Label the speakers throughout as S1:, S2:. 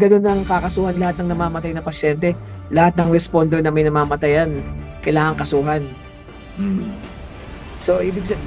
S1: Ganun ang kakasuhan lahat ng namamatay na pasyente, lahat ng responder na may namamatayan, kailangan kasuhan.
S2: Mm.
S1: So,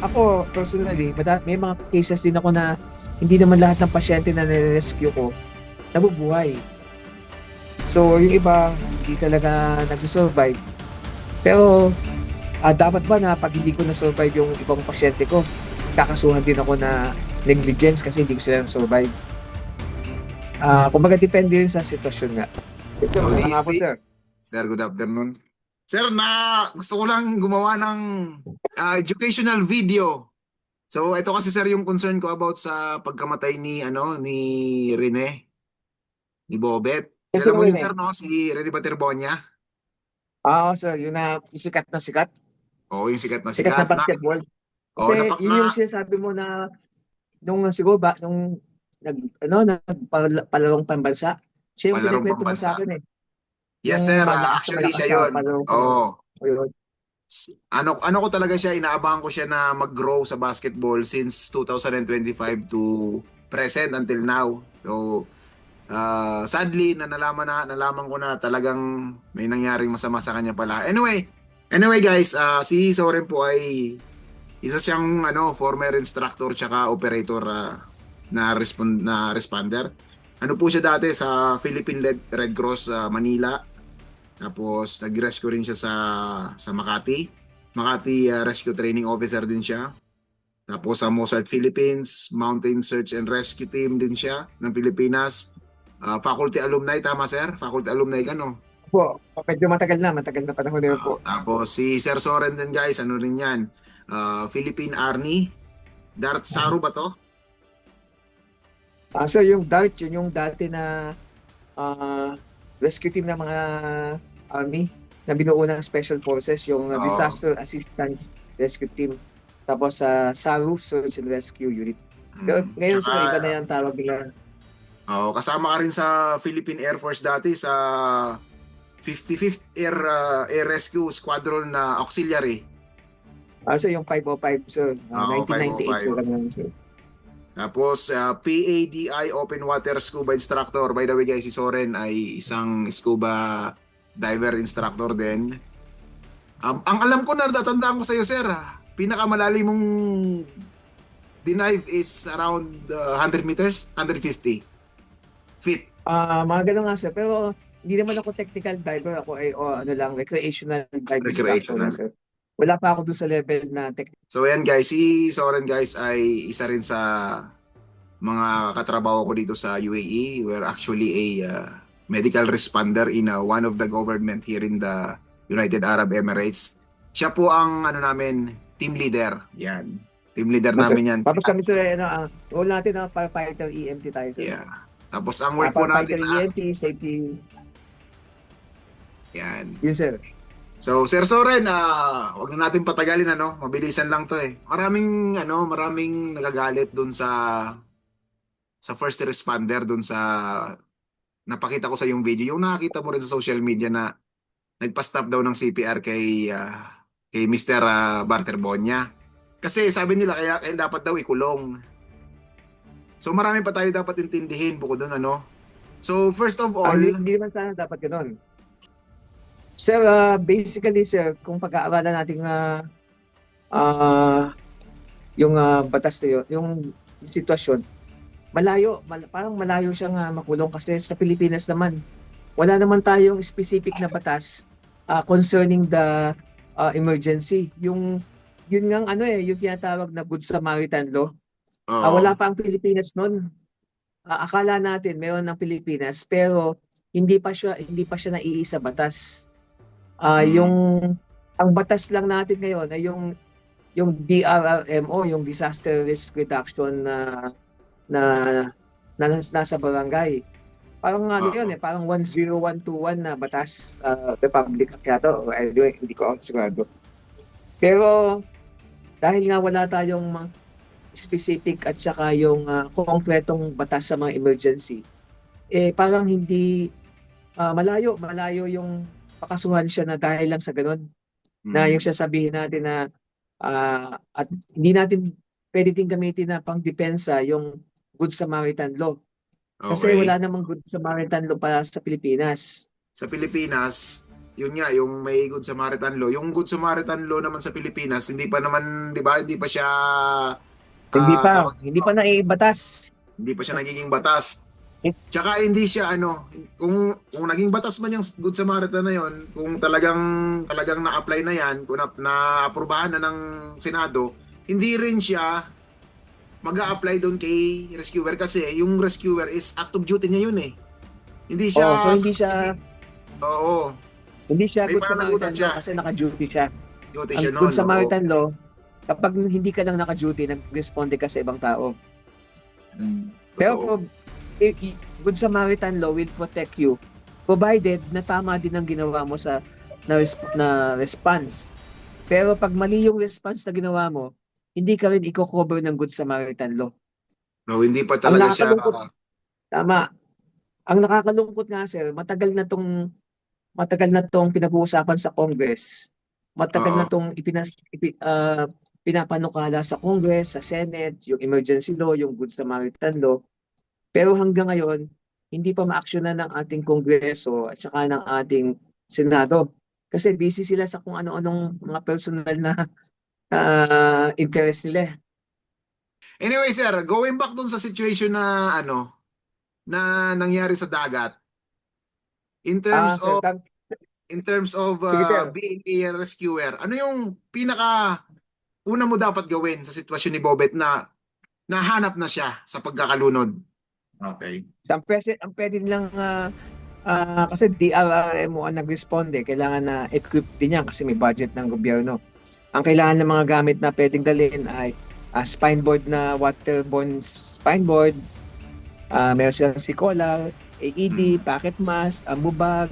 S1: ako personally, may mga cases din ako na hindi naman lahat ng pasyente na nire-rescue ko nabubuhay. So, yung iba, hindi talaga nagsusurvive. Pero, dapat ba na pag hindi ko na-survive yung ibang pasyente ko, kakasuhan din ako na negligence kasi hindi ko sila na-survive. Kumbaga, depende yun sa sitwasyon nga. Sir,
S2: So,
S1: magandang hapon,
S2: DSP,
S1: sir.
S2: sir, good afternoon. Sir, gusto ko lang gumawa ng educational video. So, ito kasi sir yung concern ko about sa pagkamatay ni Rene, ni Bobet.
S1: Yes,
S2: Kilala
S1: sir,
S2: mo yun
S1: Rene.
S2: sir, no? Si Rene Baterbonia.
S1: Sir, yun na yung sikat na sikat.
S2: Oo, yung sikat na
S1: Sikat na
S2: sikat.
S1: basketball.
S2: Oo,
S1: Kasi yun yung sinasabi mo na nung siguro ba, nung nagpalawang pambansa, siya yung
S2: palarong
S1: pinakwento mo sa
S2: pambansa.
S1: akin eh.
S2: Yes
S1: Yung
S2: sir,
S1: malakas na
S2: actually
S1: malakas
S2: siya
S1: sa
S2: yun.
S1: palawang pambansa.
S2: Oo.
S1: O yun.
S2: Ano ko talaga siya, inaabangan ko siya na mag-grow sa basketball since 2025 to present until now. So, sadly nalaman ko na talagang may nangyaring masama sa kanya pala. Anyway guys, si Soren po ay isa siyang former instructor tsaka operator na responder. Ano po siya dati sa Philippine Red Cross Manila. Tapos nag-rescue rin siya sa Makati. Makati Rescue Training Officer din siya. Tapos sa Mozart Philippines, Mountain Search and Rescue Team din siya ng Pilipinas. Faculty alumni, tama sir? Faculty alumni ka, no?
S1: Po, medyo matagal na panahon na yun po.
S2: Tapos si Sir Soren din guys, ano rin yan? Philippine Army. Darat Saru ba to?
S1: Sir, yung DART, yun yung dati na ah, rescue team ng mga army na binuo ng Special Forces, yung
S2: Oo.
S1: Disaster Assistance Rescue Team. Tapos sa SARU, Search and Rescue Unit. Pero ngayon
S2: Tsaka,
S1: sir, iba na yung tawag nila.
S2: kasama ka rin sa Philippine Air Force dati sa 55th Air Rescue Squadron na Auxiliary.
S1: Sir, yung 505, sir.
S2: Oo,
S1: 1998,
S2: 505.
S1: sir. Ganun, sir.
S2: Tapos, PADI Open Water Scuba Instructor. By the way guys, si Soren ay isang scuba diver instructor din. Ang alam ko na natatandaan ko sa iyo, sir, pinakamalalim mong dive is around 100 meters, 150 feet.
S1: Mga ganun nga, sir. Pero hindi naman ako technical diver. Ako ay ano lang, recreational dive instructor lang,
S2: Recreational.
S1: sir. Wala pa ako doon sa level na technical.
S2: So ayan guys, si Soren guys ay isa rin sa mga katrabaho ko dito sa UAE. We're actually a medical responder in one of the government here in the United Arab Emirates. Siya po ang namin, team leader. Yan. Team leader
S1: Sir.
S2: namin yan.
S1: Tapos kami, sir, role natin, firefighter EMT tayo, sir.
S2: Yeah. Tapos ang work po natin,
S1: Firefighter EMT, safety,
S2: yan.
S1: yun, sir.
S2: So, Sir Soren, wag na natin patagalin mabilisan lang 'to eh. Maraming nagagalit dun sa first responder dun sa napakita ko sa yung video. Yung nakakita mo rin sa social media na nagpa-stop daw ng CPR kay Mr. Barterbonia. Kasi sabi nila kaya dapat daw ikulong. So marami pa tayo dapat intindihin bukod doon So first of all,
S1: Hindi naman sana dapat ganun. Sir, basically, sir, kung pag-aaralan natin yung batas na yun, yung sitwasyon, parang malayo siyang makulong kasi sa Pilipinas naman, wala naman tayong specific na batas concerning the emergency. Yun nga yung tinatawag na Good Samaritan Law. Wala
S2: oo.
S1: pa ang Pilipinas noon. Akala natin meron ng Pilipinas pero hindi pa siya naiisa batas.
S2: Mm,
S1: Yung ang batas lang natin ngayon ay yung DRRMO, yung Disaster Risk Reduction na, nasa barangay. Parang yun
S2: oo.
S1: parang 10121 na batas, Republic Act yata, o anyway, hindi ko sigurado. Pero dahil nga wala tayong specific at saka yung konkretong batas sa mga emergency, parang hindi malayo yung pakasuhan siya na dahil lang sa ganun. Na yung
S2: Mm,
S1: sasabihin natin na at hindi natin pwede din gamitin na pang depensa yung Good Samaritan Law. Kasi
S2: Okay.
S1: wala namang Good Samaritan Law pa sa Pilipinas.
S2: Sa Pilipinas, yun nga, yung may Good Samaritan Law. Yung Good Samaritan Law naman sa Pilipinas, hindi pa naman, di ba, hindi pa siya, tawag
S1: Hindi
S2: dito,
S1: pa naibatas.
S2: hindi pa siya nagiging batas. Tsaka hindi siya kung naging batas man yung Good Samaritan na yon, kung talagang na-apply na yan, kung na-aprobahan na ng Senado, hindi rin siya mag-a-apply doon kay rescuer kasi yung rescuer is active duty niya yun eh. Hindi
S1: Oh, so
S2: siya oo,
S1: hindi siya
S2: may
S1: Good
S2: pananagutan
S1: Samaritan Law
S2: siya.
S1: kasi naka-duty siya.
S2: Duty
S1: Ang
S2: siya
S1: Good
S2: noon, oo.
S1: Samaritan Law, kapag hindi ka lang naka-duty, nag-responde ka sa ibang tao. Pero
S2: Totoo.
S1: Good Samaritan Law will protect you provided na tama din ang ginawa mo sa na response. Pero pag mali yung response na ginawa mo, hindi ka rin i-cover ng Good Samaritan Law.
S2: No, hindi pa
S1: Ang
S2: talaga siya
S1: nakakalungkot, tama. Ang nakakalungkot nga sir, matagal na tong pinag-uusapan sa Congress. Matagal
S2: oo.
S1: na tong pinapanukala sa Congress, sa Senate, yung emergency law, yung Good Samaritan Law. Pero hanggang ngayon, hindi pa maaksyonan ng ating Kongreso at saka ng ating Senado. Kasi busy sila sa kung ano-anong mga personal na interest nila.
S2: Anyway, sir, going back dun sa situation na na nangyari sa dagat. In terms
S1: Sir,
S2: of in terms of
S1: sige sir.
S2: being a rescuer, ano yung pinaka una mo dapat gawin sa sitwasyon ni Bobet na nahanap na siya sa pagkakalunod? Okay.
S1: So, ang pwede nilang kasi DRRMO ang nag-responde, kailangan na equip din yan kasi may budget ng gobyerno. Ang kailangan ng mga gamit na pwedeng dalhin ay spine board na waterborne spine board, meron silang si collar, AED,
S2: Mm.
S1: pocket mask, ambubag,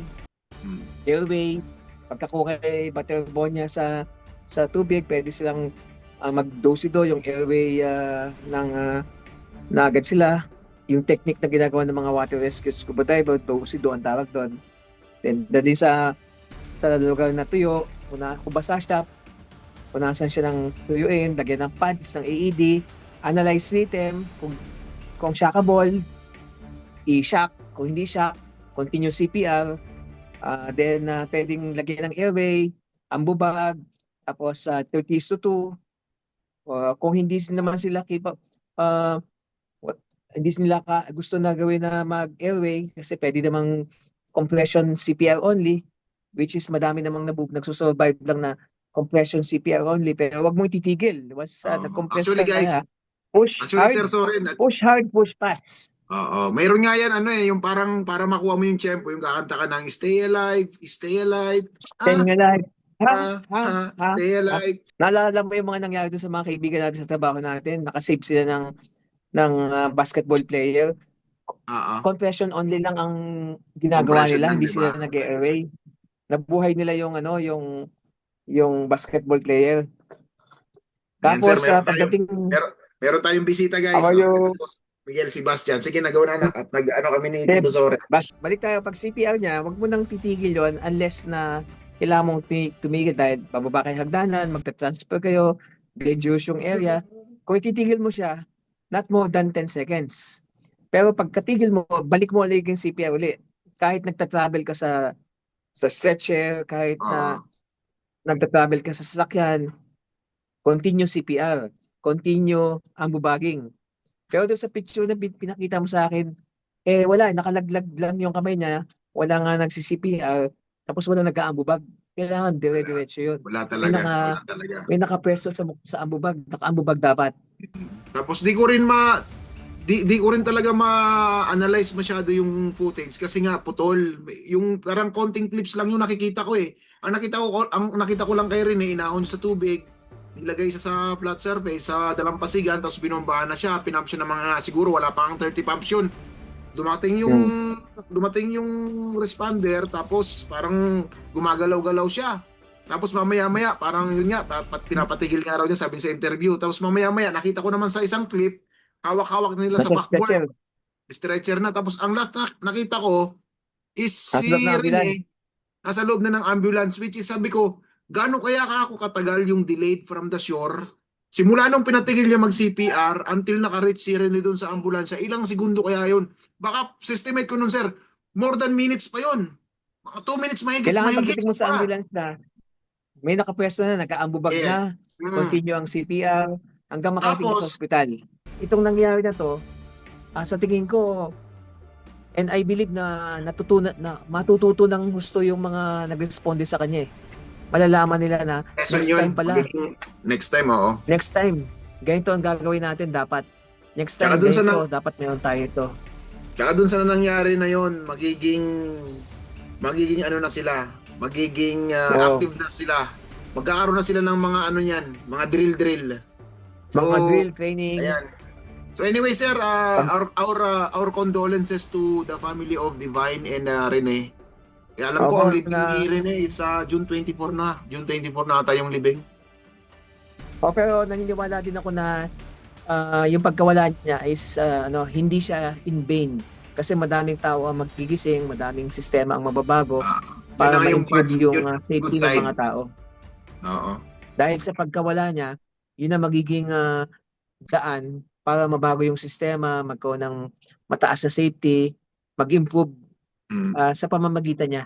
S2: Mm.
S1: airway. Pagkakuha kay waterborne niya sa tubig, pwede silang mag-dosido yung airway na agad sila. Yung technique na ginagawa ng mga water rescue scuba diver, dosido ang tawag doon. Then, dali sa lugar na tuyo, kung basa siya, punasan siya ng tuyuin, lagyan ng pads, ng AED, analyze rhythm, kung shockable, i-shock, kung hindi shock, continue CPR, then pwedeng lagyan ng airway, ambubag, tapos 30:2, kung hindi naman sila uh, hindi nila gusto na gawin na mag-airway kasi pwede namang compression CPR only, which is madami namang nagsusurvive lang na compression CPR only, pero wag mong titigil. Once nag-compress
S2: Actually
S1: ka
S2: guys,
S1: na, push
S2: actually
S1: hard,
S2: sir, sorry.
S1: push hard, push fast.
S2: Oo, mayroon nga yan yung parang para makuha mo yung tempo, yung kakanta ka ng stay alive, ah,
S1: Staying alive. Ha?
S2: ah,
S1: Ha? Ha?
S2: stay
S1: Ha?
S2: alive.
S1: Naalala mo yung mga nangyari doon sa mga kaibigan natin sa trabaho natin? Nakasave sila ng basketball player.
S2: Oo,
S1: Compression only lang ang ginagawa
S2: compression
S1: nila,
S2: lang,
S1: hindi
S2: di ba?
S1: sila nag-airway. Nabuhay nila yung basketball player.
S2: Ayan sir,
S1: Tapos
S2: meron tayong bisita
S1: how
S2: guys.
S1: are
S2: Ito
S1: you?
S2: po si Miguel Sebastian. Sige, nagawa na anak at nag-ano kami ni Tito Sore.
S1: Balik tayo pag CPR niya, wag mo nang titigil 'yon unless na kailangan mong tumigil dahil bababa kayo hagdanan, magta-transfer kayo, dangerous yung area. Kung ititigil mo siya, not more than 10 seconds. Pero pagkatigil mo, balik mo ulit yung CPR ulit. Kahit nagta-travel ka sa stretcher, kahit
S2: Oo.
S1: na nagta-travel ka sa sasakyan, continue CPR, continue ang bubagging. Pero doon sa picture na pinakita mo sa akin, wala, nakalaglag lang yung kamay niya, wala nga nagsi-CPR, tapos wala nag-aambubag. Kailangan
S2: Wala,
S1: dire-diretso yun.
S2: wala
S1: May
S2: talaga,
S1: naka
S2: wala talaga.
S1: may nakapwesto sa ambubag, naka-ambubag dapat.
S2: Tapos di ko rin talaga ma-analyze masyado yung footage kasi nga putol. Yung parang konting clips lang yung nakikita ko eh. Ang nakita ko lang kay Rene, inaon sa tubig, nilagay siya sa flat surface sa dalampasigan tapos binombahan na siya, pinump siya ng mga siguro wala pa ang 30 pumps yun. Dumating yung
S1: Hmm.
S2: dumating yung responder tapos parang gumagalaw-galaw siya. Tapos mamaya-maya parang yun nga pinapatigil nga raw niya sabi sa interview. Tapos mamaya-maya nakita ko naman sa isang clip hawak-hawak na nila sa
S1: Nasa
S2: backboard,
S1: stretcher,
S2: stretcher na. Tapos ang last na nakita ko is
S1: nasa loob
S2: si
S1: ng ambulance.
S2: Rene nasa loob na ng ambulance which is sabi ko, gaano kaya ako katagal yung delayed from the shore Simula nung pinatigil niya mag-CPR until naka-reach si Rene dun sa ambulansya, ilang segundo kaya yun? Baka, estimate ko nun, sir, more than minutes pa yun. Mga 2 minutes mahigit,
S1: Kailangan
S2: mahigit,
S1: pagdating mo sa
S2: sobra.
S1: ambulance na, may nakapwesto na, nag-aambubag
S2: Yeah.
S1: na, continue ang CPR, hanggang makarating ka sa
S2: Tapos,
S1: ospital. Itong nangyari na to, sa tingin ko, and I believe na matututo ng gusto yung mga nag-responde sa kanya eh. Malalaman nila na
S2: lesson
S1: next
S2: yun.
S1: time pala,
S2: Next time, oo.
S1: next time, ganito ang gagawin natin dapat. Next
S2: Tsaka
S1: time,
S2: dun sa
S1: ganito, dapat meron tayo ito.
S2: Tsaka dun sa nangyari na yon, magiging ano na sila, magiging
S1: Oo,
S2: active na sila. Magkakaroon na sila ng mga ano niyan, mga drill. So,
S1: mga drill training,
S2: ayan. So anyway, sir,
S1: pag,
S2: our condolences to the family of Divine and Rene. Alam ko ang
S1: ako
S2: libing ni
S1: na,
S2: Rene is June 24 na. June 24 na ata yung libing.
S1: pero naniniwala din ako na yung pagkawala niya is hindi siya in vain. Kasi madaming tao ang magigising, madaming sistema ang mababago
S2: Ah, yun
S1: para
S2: na nga yung
S1: ma-improve yung
S2: good
S1: safety ng
S2: side.
S1: mga tao.
S2: Oo.
S1: Dahil sa pagkawala niya, yun ang magiging daan para mabago yung sistema, magkaroon ng mataas na safety, mag-improve
S2: Mm.
S1: sa pamamagitan niya.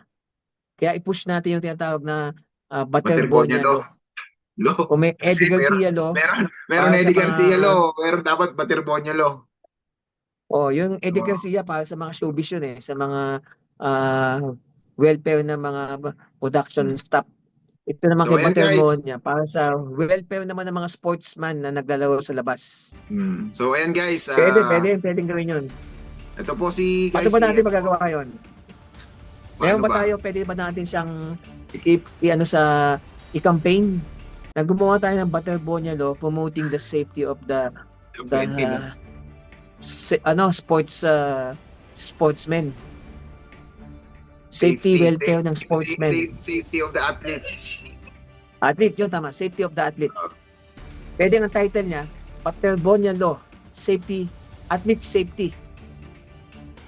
S1: Kaya i-push natin yung tinatawag na
S2: Waterbonia
S1: Baterbonia
S2: law.
S1: Law.
S2: Law.
S1: Kung may
S2: Kasi
S1: Eddie Garcia Law
S2: meron
S1: para sa
S2: Eddie
S1: mga
S2: Garcia law, pero dapat Waterbonia law.
S1: yung Eddie
S2: Oo.
S1: Garcia para sa mga showbiz yun eh, sa mga ah, welfare ng mga production
S2: Mm.
S1: staff. Ito naman
S2: So
S1: kay
S2: ayan guys.
S1: Baterbonia para sa welfare naman ng mga sportsman na naglalaro sa labas.
S2: So ayan guys,
S1: Pwedeng gawin yun.
S2: ito po si
S1: Paano
S2: guys
S1: ba
S2: si
S1: natin magagawa yun? Meron
S2: paano
S1: ba
S2: ba?
S1: tayo, pwede ba natin siyang i-ano sa i-campaign na gumawa tayo ng Baterbonia Law promoting the safety of the
S2: Plenty no?
S1: sportsmen. Safety welfare ng sportsmen.
S2: Safety of the athletes.
S1: Athlete, yun tama. Safety of the athlete. Pwede ang title niya, Baterbonia Law, Safety, Athlete Safety.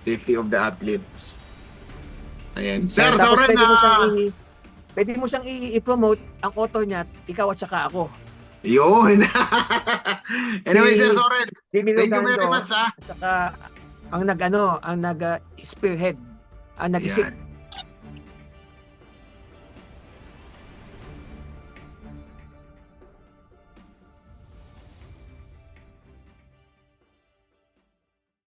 S2: Safety of the athletes. Ayan. Sir,
S1: Tapos
S2: Tauran na.
S1: pwede mo siyang i-promote ang author niya, ikaw at saka ako.
S2: Yun. Anyway,
S1: Si
S2: Sir Soren,
S1: Jimmy
S2: thank you very
S1: Lugando,
S2: much ha.
S1: at saka ang nag spearhead, ang nag-isip
S2: Ayan.